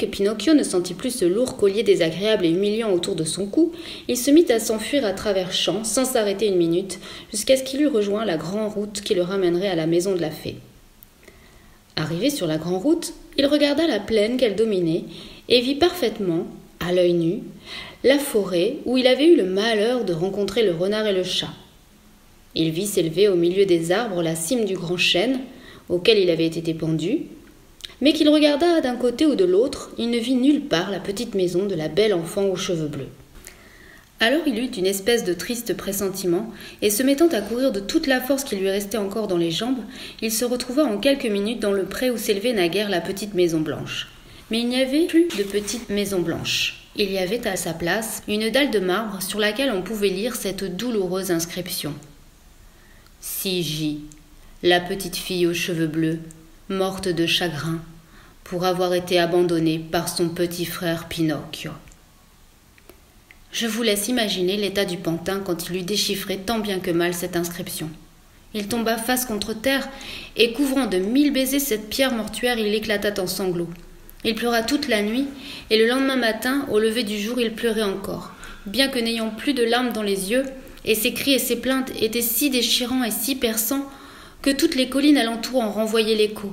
Pinocchio ne sentit plus ce lourd collier désagréable et humiliant autour de son cou, il se mit à s'enfuir à travers champs, sans s'arrêter une minute, jusqu'à ce qu'il eût rejoint la grande route qui le ramènerait à la maison de la fée. Arrivé sur la grande route, il regarda la plaine qu'elle dominait et vit parfaitement, à l'œil nu, la forêt où il avait eu le malheur de rencontrer le renard et le chat. Il vit s'élever au milieu des arbres la cime du grand chêne, auquel il avait été pendu, mais qu'il regarda d'un côté ou de l'autre, il ne vit nulle part la petite maison de la belle enfant aux cheveux bleus. Alors il eut une espèce de triste pressentiment, et se mettant à courir de toute la force qui lui restait encore dans les jambes, il se retrouva en quelques minutes dans le pré où s'élevait naguère la petite maison blanche. Mais il n'y avait plus de petite maison blanche. Il y avait à sa place une dalle de marbre sur laquelle on pouvait lire cette douloureuse inscription. Sigi, la petite fille aux cheveux bleus, morte de chagrin, pour avoir été abandonnée par son petit frère Pinocchio. Je vous laisse imaginer l'état du pantin quand il eut déchiffré tant bien que mal cette inscription. Il tomba face contre terre, et couvrant de 1000 baisers cette pierre mortuaire, il éclata en sanglots. Il pleura toute la nuit, et le lendemain matin, au lever du jour, il pleurait encore, bien que n'ayant plus de larmes dans les yeux, et ses cris et ses plaintes étaient si déchirants et si perçants que toutes les collines alentour en renvoyaient l'écho.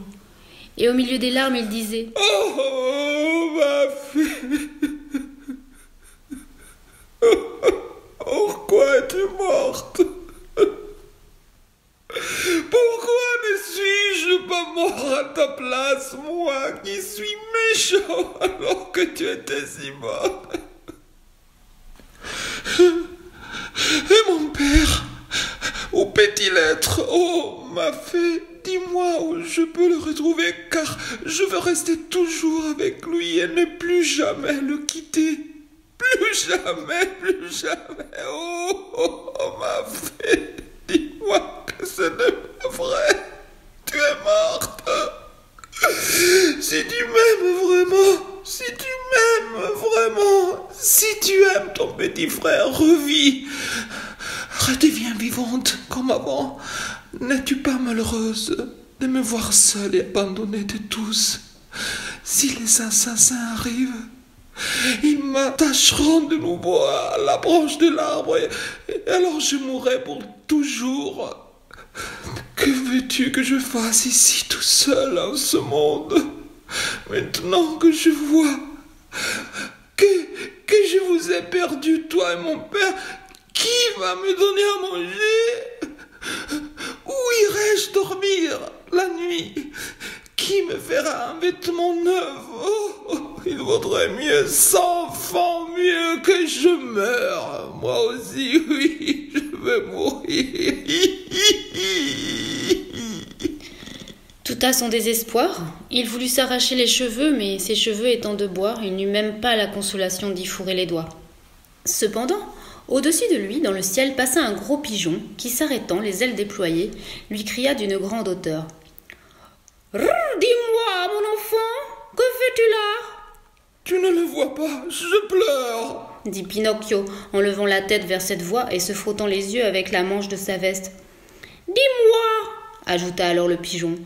Et au milieu des larmes, il disait « Oh, ma fille, pourquoi es-tu morte? Pourquoi ne suis-je pas mort à ta place, moi qui suis méchant alors que tu étais si bon? Et mon père, où peut-il être? Oh, ma fée, dis-moi où je peux le retrouver, car je veux rester toujours avec lui et ne plus jamais le quitter. Plus jamais, plus jamais. Oh, ma fée, dis-moi que ce n'est pas vrai. Tu es morte. Si tu m'aimes vraiment, si tu aimes ton petit frère, revis. Redeviens vivante comme avant. N'es-tu pas malheureuse de me voir seule et abandonnée de tous? Si les assassins arrivent, ils m'attacheront de nouveau à la branche de l'arbre et alors je mourrai pour toujours. Que veux-tu que je fasse ici tout seul en ce monde? Maintenant que je vois que je vous ai perdu, toi et mon père, qui va me donner à manger? Où irai-je dormir la nuit? Qui me fera un vêtement neuf? Oh, il vaudrait mieux 100 fois mieux que je meure. Moi aussi, oui, je veux mourir. Tout à son désespoir, il voulut s'arracher les cheveux, mais ses cheveux étant de bois, il n'eut même pas la consolation d'y fourrer les doigts. Cependant, au-dessus de lui, dans le ciel, passa un gros pigeon qui, s'arrêtant, les ailes déployées, lui cria d'une grande hauteur. « Dis-moi, mon enfant, que fais-tu là ?»« Tu ne le vois pas, je pleure !» dit Pinocchio, en levant la tête vers cette voix et se frottant les yeux avec la manche de sa veste. « Dis-moi, ajouta alors le pigeon,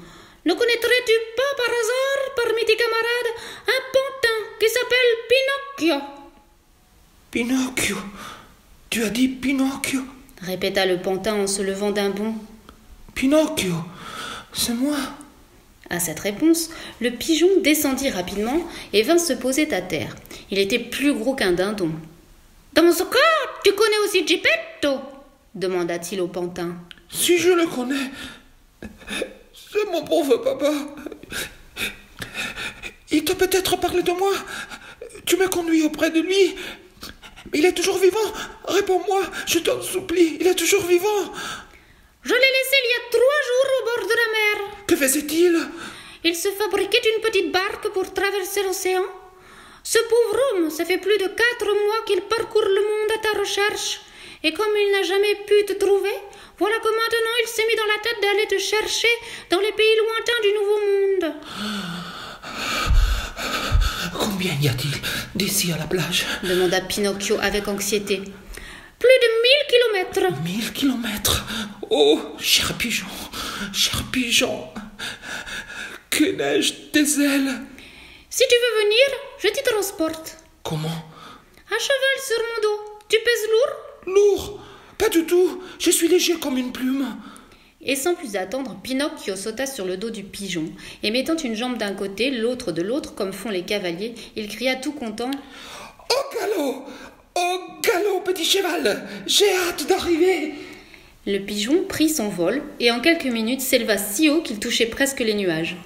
ne connaîtrais-tu pas par hasard, parmi tes camarades, un pantin qui s'appelle Pinocchio ?»« Pinocchio? Tu as dit Pinocchio ?» répéta le pantin en se levant d'un bond. « Pinocchio, c'est moi !» À cette réponse, le pigeon descendit rapidement et vint se poser à terre. Il était plus gros qu'un dindon. « Dans ce cas, tu connais aussi Geppetto ?» demanda-t-il au pantin. « Si je le connais, c'est mon pauvre papa. Il t'a peut-être parlé de moi. Tu m'as conduit auprès de lui. Mais il est toujours vivant. Réponds-moi, je t'en supplie, il est toujours vivant. » Je l'ai laissé il y a 3 jours au bord de la mer. Que faisait-il? Il se fabriquait une petite barque pour traverser l'océan. Ce pauvre homme, ça fait plus de 4 mois qu'il parcourt le monde à ta recherche. Et comme il n'a jamais pu te trouver, voilà que maintenant il s'est mis dans la tête d'aller te chercher dans les pays lointains du Nouveau Monde. Combien y a-t-il d'ici à la plage? Demanda Pinocchio avec anxiété. Plus de 1000 kilomètres. 1000 kilomètres? Oh, cher pigeon, que n'ai-je des ailes? Si tu veux venir, je t'y transporte. Comment? À cheval sur mon dos. Tu pèses lourd? Lourd? Pas du tout. Je suis léger comme une plume. Et sans plus attendre, Pinocchio sauta sur le dos du pigeon, et mettant une jambe d'un côté, l'autre de l'autre, comme font les cavaliers, il cria tout content: Au galop, petit cheval! J'ai hâte d'arriver! Le pigeon prit son vol, et en quelques minutes s'éleva si haut qu'il touchait presque les nuages.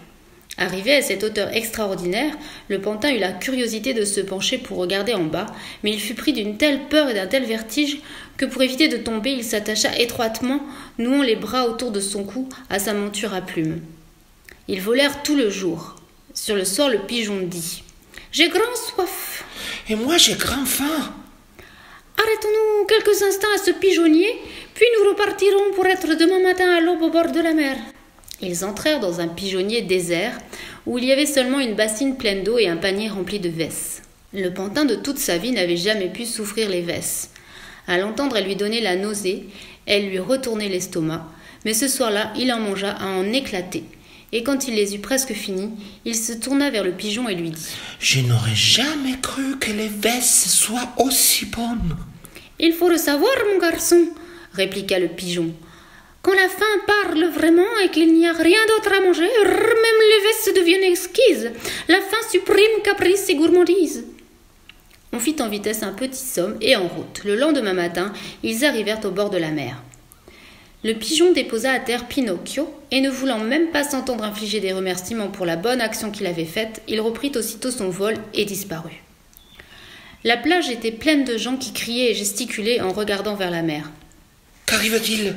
Arrivé à cette hauteur extraordinaire, le pantin eut la curiosité de se pencher pour regarder en bas, mais il fut pris d'une telle peur et d'un tel vertige que pour éviter de tomber, il s'attacha étroitement, nouant les bras autour de son cou, à sa monture à plumes. Ils volèrent tout le jour. Sur le soir, le pigeon dit: « J'ai grand soif. » Et moi, j'ai grand faim. Arrêtons-nous quelques instants à ce pigeonnier, puis nous repartirons pour être demain matin à l'aube au bord de la mer. Ils entrèrent dans un pigeonnier désert, où il y avait seulement une bassine pleine d'eau et un panier rempli de vesses. Le pantin de toute sa vie n'avait jamais pu souffrir les vesses. À l'entendre, elle lui donnait la nausée, elle lui retournait l'estomac, mais ce soir-là, il en mangea à en éclater. Et quand il les eut presque finis, il se tourna vers le pigeon et lui dit: « Je n'aurais jamais cru que les vesses soient aussi bonnes. »« Il faut le savoir, mon garçon, » répliqua le pigeon. « Quand la faim parle vraiment et qu'il n'y a rien d'autre à manger, même les vesses deviennent exquises. La faim supprime caprice et gourmandise. » On fit en vitesse un petit somme et en route. Le lendemain matin, ils arrivèrent au bord de la mer. Le pigeon déposa à terre Pinocchio, et ne voulant même pas s'entendre infliger des remerciements pour la bonne action qu'il avait faite, il reprit aussitôt son vol et disparut. La plage était pleine de gens qui criaient et gesticulaient en regardant vers la mer. « Qu'arrive-t-il »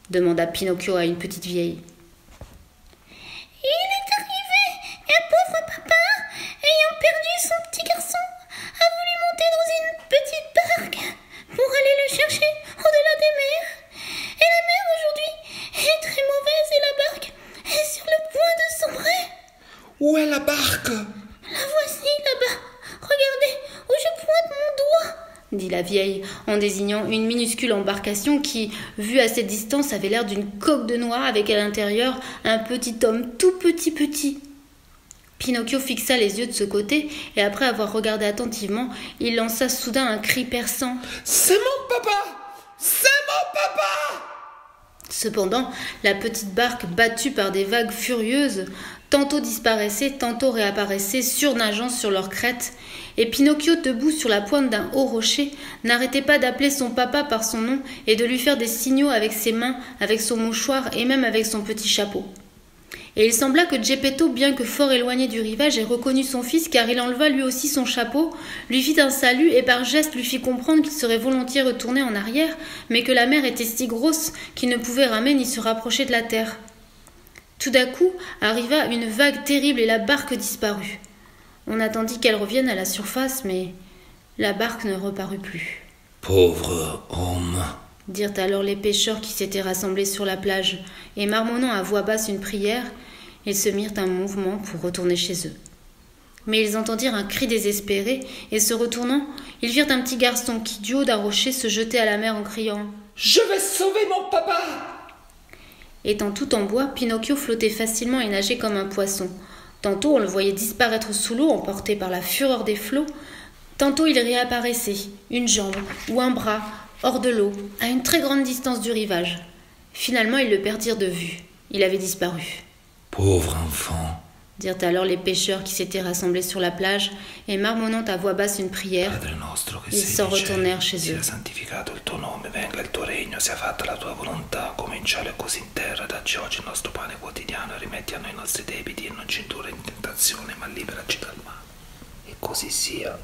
demanda Pinocchio à une petite vieille. « Il est arrivé, un pauvre papa, ayant perdu son petit garçon, a voulu monter dans une petite barque pour aller le chercher au-delà des mers. Et la mer aujourd'hui est très mauvaise et la barque est sur le point de sombrer. »« Où est la barque ?»« La voici là-bas. Regardez où je pointe mon doigt, » dit la vieille en désignant une minuscule embarcation qui, vue à cette distance, avait l'air d'une coque de noix avec à l'intérieur un petit homme tout petit. Pinocchio fixa les yeux de ce côté et après avoir regardé attentivement, il lança soudain un cri perçant. « C'est mon papa! C'est mon papa !» Cependant, la petite barque, battue par des vagues furieuses, tantôt disparaissait, tantôt réapparaissait, surnageant sur leur crête, et Pinocchio, debout sur la pointe d'un haut rocher, n'arrêtait pas d'appeler son papa par son nom et de lui faire des signaux avec ses mains, avec son mouchoir et même avec son petit chapeau. Et il sembla que Geppetto, bien que fort éloigné du rivage, ait reconnu son fils, car il enleva lui aussi son chapeau, lui fit un salut et par geste lui fit comprendre qu'il serait volontiers retourné en arrière, mais que la mer était si grosse qu'il ne pouvait ramer ni se rapprocher de la terre. Tout d'un coup arriva une vague terrible et la barque disparut. On attendit qu'elle revienne à la surface, mais la barque ne reparut plus. « Pauvre homme !» dirent alors les pêcheurs qui s'étaient rassemblés sur la plage, et marmonnant à voix basse une prière, ils se mirent un mouvement pour retourner chez eux. Mais ils entendirent un cri désespéré, et se retournant, ils virent un petit garçon qui, du haut d'un rocher, se jetait à la mer en criant « Je vais sauver mon papa !» Étant tout en bois, Pinocchio flottait facilement et nageait comme un poisson. Tantôt on le voyait disparaître sous l'eau, emporté par la fureur des flots, tantôt il réapparaissait, une jambe ou un bras, hors de l'eau, à une très grande distance du rivage. Finalement, ils le perdirent de vue. Il avait disparu. « Pauvre enfant !» dirent alors les pêcheurs qui s'étaient rassemblés sur la plage, et marmonnant à voix basse une prière, ils s'en retournèrent chez eux. Sia santificato il tuo nome, venga il tuo regno, sia fatta la tua volontà, come in cielo e così in terra. Dacci oggi il nostro pane quotidiano e rimetti a noi i nostri debiti e non ci indurre in tentazione, ma liberaci dal male. E così sia.